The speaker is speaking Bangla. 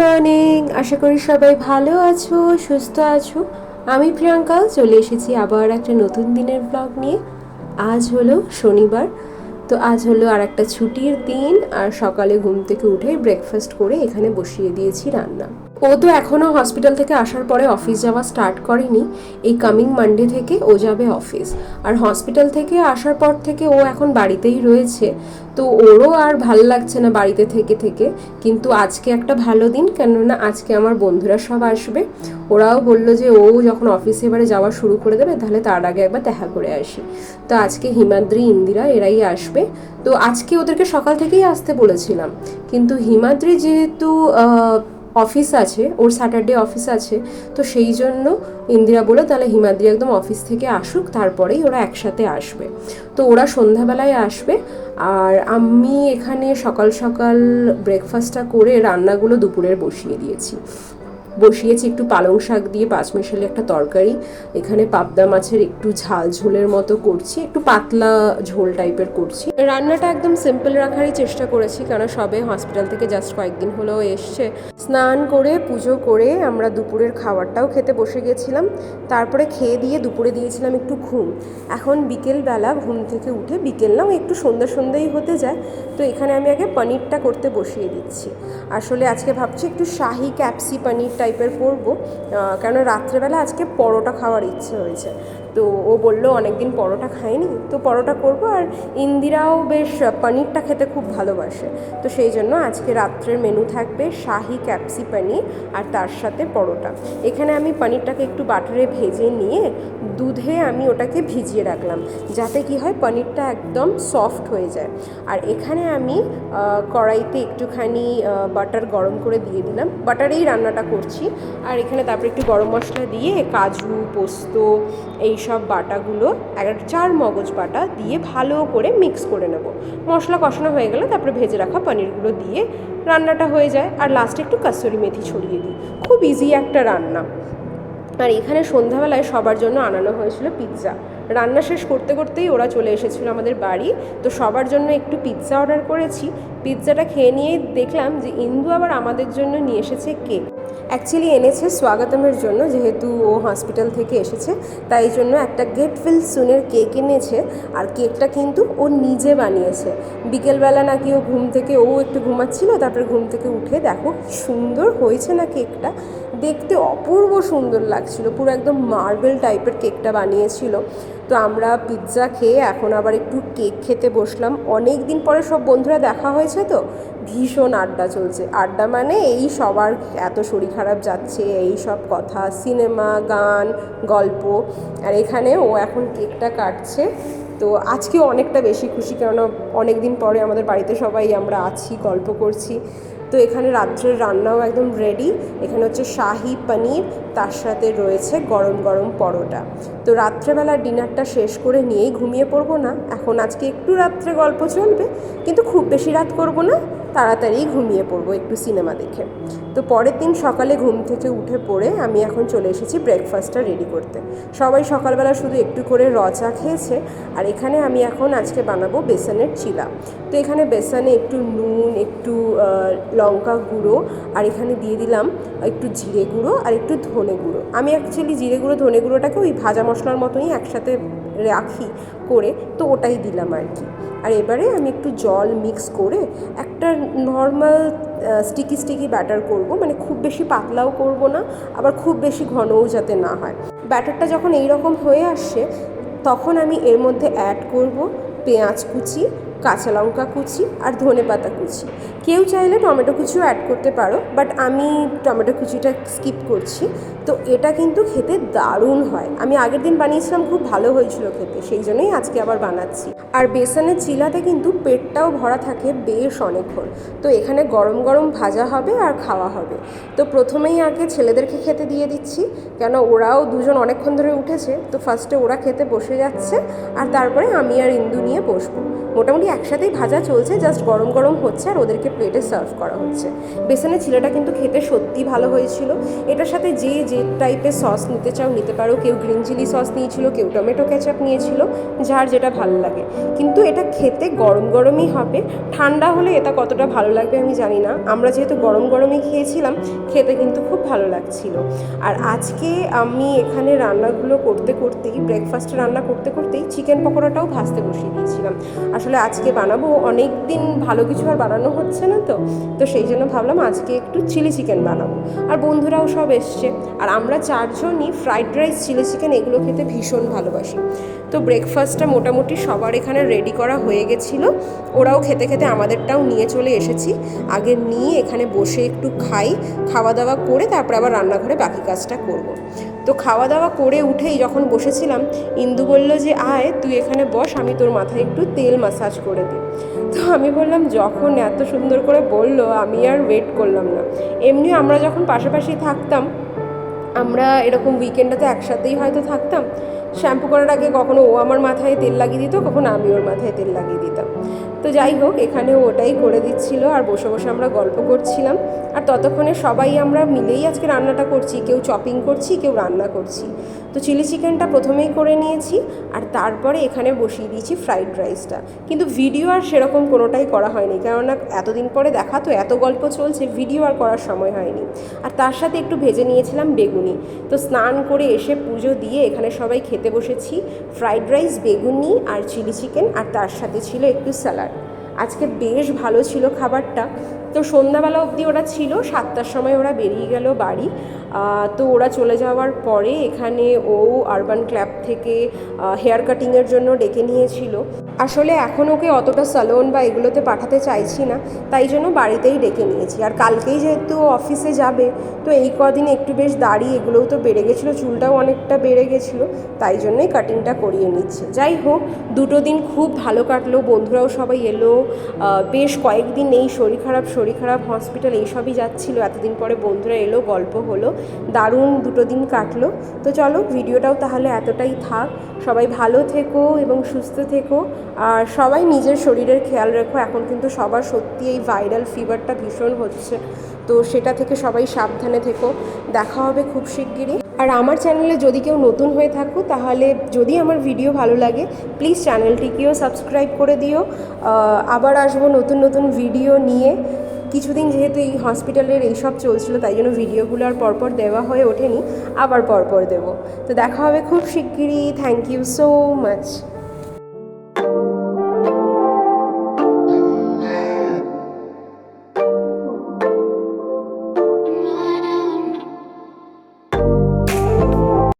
মর্নিং, আশা করি সবাই ভালো আছো, সুস্থ আছো। আমি প্রিয়াঙ্কা চলে এসেছি আবার একটা নতুন দিনের ব্লগ নিয়ে। আজ হলো শনিবার, তো আজ হলো আর একটা ছুটির দিন। আর সকালে ঘুম থেকে উঠে ব্রেকফাস্ট করে এখানে বসিয়ে দিয়েছি রান্না। ও তো এখনও হসপিটাল থেকে আসার পরে অফিস যাওয়া স্টার্ট করেনি। এই কামিং মানডে থেকে ও যাবে অফিস। আর হসপিটাল থেকে আসার পর থেকে ও এখন বাড়িতেই রয়েছে। তো ওরও আর ভাল লাগছে না বাড়িতে থেকে থেকে। কিন্তু আজকে একটা ভালো দিন, কেননা আজকে আমার বন্ধুরা সব আসবে। ওরাও বললো যে ও যখন অফিসে এবারে যাওয়া শুরু করে দেবে তাহলে তার আগে একবার দেখা করে আসি। তো আজকে হিমাদ্রি, ইন্দিরা এরাই আসবে। তো আজকে ওদেরকে সকাল থেকেই আসতে বলেছিলাম, কিন্তু হিমাদ্রি যেহেতু অফিস আছে, ওর স্যাটারডে অফিস আছে, তো সেই জন্য ইন্দিরা বলে তাহলে হিমাদ্রি একদম অফিস থেকে আসুক, তারপরেই ওরা একসাথে আসবে। তো ওরা সন্ধ্যাবেলায় আসবে। আর আমি এখানে সকাল সকাল ব্রেকফাস্টটা করে রান্নাগুলো দুপুরের বসিয়েছি একটু পালং শাক দিয়ে পাঁচমিশালি একটা তরকারি। এখানে পাবদা মাছের একটু ঝাল ঝোলের মতো করছি, একটু পাতলা ঝোল টাইপের করছি। রান্নাটা একদম সিম্পল রাখারই চেষ্টা করেছি, কারণ সবে হসপিটাল থেকে জাস্ট কয়েকদিন হলেও এসছে। স্নান করে পুজো করে আমরা দুপুরের খাবারটাও খেতে বসে গেছিলাম। তারপরে খেয়ে দিয়ে দুপুরে দিয়েছিলাম একটু ঘুম। এখন বিকেলবেলা ঘুম থেকে উঠে, বিকেল নাও একটু সন্ধ্যাই হতে যায়, তো এখানে আমি আগে পনিরটা করতে বসিয়ে দিচ্ছি। আসলে আজকে ভাবছি একটু শাহি ক্যাপসি পনির টাইপের করবো, কেন রাত্রেবেলা আজকে পরোটা খাওয়ার ইচ্ছে হয়েছে। তো ও বললো অনেকদিন পরোটা খাইনি, তো পরোটা করবো। আর ইন্দিরাও বেশ পনিরটা খেতে খুব ভালোবাসে, তো সেই জন্য আজকে রাত্রের মেনু থাকবে শাহি ক্যাপসি পনির আর তার সাথে পরোটা। এখানে আমি পনিরটাকে একটু বাটারে ভেজে নিয়ে দুধে আমি ওটাকে ভিজিয়ে রাখলাম, যাতে কি হয় পনিরটা একদম সফট হয়ে যায়। আর এখানে আমি কড়াইতে একটুখানি বাটার গরম করে দিয়ে দিলাম, বাটারেই রান্নাটা করছি। আর এখানে তারপরে একটু গরম মশলা দিয়ে কাজু, পোস্ত, এই সব বাটাগুলো 4 মগজ বাটা দিয়ে ভালো করে মিক্স করে নেব। মশলা কষানো হয়ে গেলে তারপরে ভেজে রাখা পনিরগুলো দিয়ে রান্নাটা হয়ে যায়। আর লাস্টে একটু কাসুরি মেথি ছড়িয়ে দিই। খুব ইজি একটা রান্না। আর এখানে সন্ধ্যাবেলায় সবার জন্য আনানো হয়েছিল পিৎজা। রান্না শেষ করতে করতেই ওরা চলে এসেছিলো আমাদের বাড়ি, তো সবার জন্য একটু পিৎজা অর্ডার করেছি। পিৎজাটা খেয়ে নিয়ে দেখলাম যে ইন্দু আবার আমাদের জন্য নিয়ে এসেছে কেক। অ্যাকচুয়ালি এনেছে স্বাগতমের জন্য, যেহেতু ও হসপিটাল থেকে এসেছে, তাই জন্য একটা গেট ওয়েল সুনের কেক এনেছে। আর কেকটা কিন্তু ও নিজে বানিয়েছে। বিকেলবেলা নাকি ও একটু ঘুমাচ্ছিল, তারপরে ঘুম থেকে উঠে দেখো সুন্দর হয়েছে না কেকটা, দেখতে অপূর্ব সুন্দর লাগছিল, পুরো একদম মার্বেল টাইপের কেকটা বানিয়েছিল। তো আমরা পিৎজা খেয়ে এখন আবার একটু কেক খেতে বসলাম। অনেক দিন পরে সব বন্ধুরা দেখা হয়েছে, তো ভীষণ আড্ডা চলছে। আড্ডা মানে এই সবার এত শরীর খারাপ যাচ্ছে, এই সব কথা, সিনেমা, গান, গল্প। আর এখানে ও এখন কেকটা কাটছে। তো আজকে অনেকটা বেশি খুশি, কেননা অনেক দিন পরে আমাদের বাড়িতে সবাই আমরা আছি, গল্প করছি। তো এখানে রাত্রের রান্নাও একদম রেডি। এখানে হচ্ছে শাহি পনির, তার সাথে রয়েছে গরম গরম পরোটা। তো রাত্রেবেলা ডিনারটা শেষ করে নিয়েই ঘুমিয়ে পড়বো না। এখন আজকে একটু রাত্রে গল্প চলবে, কিন্তু খুব বেশি রাত করব না, তাড়াতাড়ি ঘুমিয়ে পড়বো একটু সিনেমা দেখে। তো পরের দিন সকালে ঘুম থেকে উঠে পড়ে আমি এখন চলে এসেছি ব্রেকফাস্টটা রেডি করতে। সবাই সকালবেলা শুধু একটু করে চা খেয়েছে। আর এখানে আমি এখন আজকে বানাবো বেসনের চিলা। তো এখানে বেসনে একটু নুন, একটু লঙ্কা গুঁড়ো, আর এখানে দিয়ে দিলাম একটু জিরে গুঁড়ো আর একটু ধনে গুঁড়ো। আমি অ্যাকচুয়ালি জিরে গুঁড়ো ধনে গুঁড়োটাকে ওই ভাজা মশলার মতোই একসাথে রাখি করে, তো ওটাই দিলাম আর কি। আর এবারে আমি একটু জল মিক্স করে একটা নর্মাল স্টিকি ব্যাটার করব, মানে খুব বেশি পাতলাও করব না, আবার খুব বেশি ঘনও যাতে না হয়। ব্যাটারটা যখন এই রকম হয়ে আসছে, তখন আমি এর মধ্যে অ্যাড করব পেঁয়াজ কুচি, কাঁচা লঙ্কা কুচি আর ধনেপাতা কুচি। কেউ চাইলে টমেটো কুচিও অ্যাড করতে পারো, বাট আমি টমেটো কুচিটা স্কিপ করছি। তো এটা কিন্তু খেতে দারুণ হয়। আমি আগের দিন বানিয়েছিলাম, খুব ভালো হয়েছিল খেতে, সেই জন্যই আজকে আবার বানাচ্ছি। আর বেসনের চিলাতে কিন্তু পেটটাও ভরা থাকে বেশ অনেকক্ষণ। তো এখানে গরম গরম ভাজা হবে আর খাওয়া হবে। তো প্রথমেই আগে ছেলেদেরকে খেতে দিয়ে দিচ্ছি, কেন ওরাও দুজন অনেকক্ষণ ধরে উঠেছে। তো ফার্স্টে ওরা খেতে বসে যাচ্ছে, আর তারপরে আমি আর ইন্দু নিয়ে বসবো। মোটামুটি একসাথেই ভাজা চলছে, জাস্ট গরম গরম হচ্ছে আর ওদেরকে প্লেটে সার্ভ করা হচ্ছে। বেসনের চিলাটা কিন্তু খেতে সত্যি ভালো হয়েছিল। এটার সাথে যে যে টাইপের সস নিতে চাও নিতে পারো, কেউ গ্রিন চিলি সস নিয়েছিল, কেউ টমেটো কেচাপ নিয়েছিল, যার যেটা ভালো লাগে। কিন্তু এটা খেতে গরম গরমই হবে, ঠান্ডা হলে এটা কতটা ভালো লাগবে আমি জানি না। আমরা যেহেতু গরম গরমই খেয়েছিলাম, খেতে কিন্তু খুব ভালো লাগছিল। আর আজকে আমি এখানে রান্নাগুলো করতে করতেই, ব্রেকফাস্টে রান্না করতে করতেই চিকেন পকোড়াটাও ভাজতে বসিয়ে দিয়েছিলাম। আসলে আজকে বানাবো, অনেক দিন ভালো কিছু আর বানানো হচ্ছে না, তো সেই জন্য ভাবলাম আজকে একটু চিলি চিকেন বানাবো। আর বন্ধুরাও সব এসছে, আর আমরা চারজনই ফ্রাইড রাইস, চিলি চিকেন এগুলো খেতে ভীষণ ভালোবাসি। তো ব্রেকফাস্টটা মোটামুটি সবার এখানে রেডি করা হয়ে গেছিলো। ওরাও খেতে খেতে আমাদেরটাও নিয়ে চলে এসেছি। আগে নিয়ে এখানে বসে একটু খাওয়া দাওয়া করে তারপর আবার রান্নাঘরে বাকি কাজটা করব। তো খাওয়া দাওয়া করে উঠেই যখন বসেছিলাম, ইন্দু বলল যে আয় তুই এখানে বস, আমি তোর মাথায় একটু তেল মাসাজ করে দিই। তো আমি বললাম, যখন এত সুন্দর করে বললো আমি আর ওয়েট করলাম না। এমনিও আমরা যখন পাশাপাশি থাকতাম, আমরা এরকম উইকেন্ডে তো একসাথেই হয়তো থাকতাম, শ্যাম্পু করার আগে কখনো ও আমার মাথায় তেল লাগিয়ে দিত, কখনো আমি ওর মাথায় তেল লাগিয়ে দিতাম। তো যাই হোক, এখানেও ওটাই করে দিচ্ছিল আর বসে বসে আমরা গল্প করছিলাম। আর ততক্ষণে সবাই আমরা মিলেই আজকে রান্নাটা করছি, কেউ চপিং করছি, কেউ রান্না করছি। তো চিলি চিকেনটা প্রথমেই করে নিয়েছি আর তারপরে এখানে বসিয়ে দিয়েছি ফ্রাইড রাইসটা। কিন্তু ভিডিও আর সেরকম কোনোটাই করা হয়নি, কেননা এতদিন পরে দেখা তো, এত গল্প চলছে, ভিডিও আর করার সময় হয়নি। আর তার সাথে একটু ভেজে নিয়েছিলাম বেগুনি। তো স্নান করে এসে পুজো দিয়ে এখানে সবাই খেতে বসেছি ফ্রাইড রাইস, বেগুনি আর চিলি চিকেন, আর তার সাথে ছিল একটু স্যালাড। আজকে বেশ ভালো ছিল খাবারটা। তো সন্ধ্যাবেলা অবধি ওরা ছিল, 7টার সময় ওরা বেরিয়ে গেল বাড়ি। তো ওরা চলে যাওয়ার পরে এখানে ও আরবান ক্ল্যাব থেকে হেয়ার কাটিংয়ের জন্য ডেকে নিয়েছিল। আসলে এখন ওকে অতটা সালন বা এগুলোতে পাঠাতে চাইছি না, তাই জন্য বাড়িতেই ডেকে নিয়েছি। আর কালকেই যেহেতু অফিসে যাবে, তো এই কদিন একটু বেশ দাড়ি এগুলোও তো বেড়ে গেছিলো, চুলটাও অনেকটা বেড়ে গেছিলো, তাই জন্যই কাটিংটা করিয়ে নিচ্ছে। যাই হোক, দুটো দিন খুব ভালো কাটলো, বন্ধুরাও সবাই এলো। বেশ কয়েকদিন এই শরীর খারাপ হসপিটাল এইসবই যাচ্ছিলো, এতদিন পরে বন্ধুরা এলো, গল্প হলো, দারুণ দুটো দিন কাটলো। তো চলো, ভিডিওটাও তাহলে এতটাই থাক। সবাই ভালো থেকো এবং সুস্থ থেকো, আর সবাই নিজের শরীরের খেয়াল রেখো। এখন কিন্তু সবার সত্যি এই ভাইরাল ফিভারটা ভীষণ হচ্ছে, তো সেটা থেকে সবাই সাবধানে থেকো। দেখা হবে খুব শিগগিরই। আর আমার চ্যানেলে যদি কেউ নতুন হয়ে থাকো, তাহলে যদি আমার ভিডিও ভালো লাগে প্লিজ চ্যানেলটিকেও সাবস্ক্রাইব করে দিও। আবার আসবো নতুন নতুন ভিডিও নিয়ে। কিছুদিন যেহেতু এই হসপিটালের এইসব চলছিল, তাই জন্য ভিডিওগুলো আর পরপর দেওয়া হয়ে ওঠেনি, আবার পরপর দেবো। তো দেখা হবে খুব শিগগিরই। Thank you so much.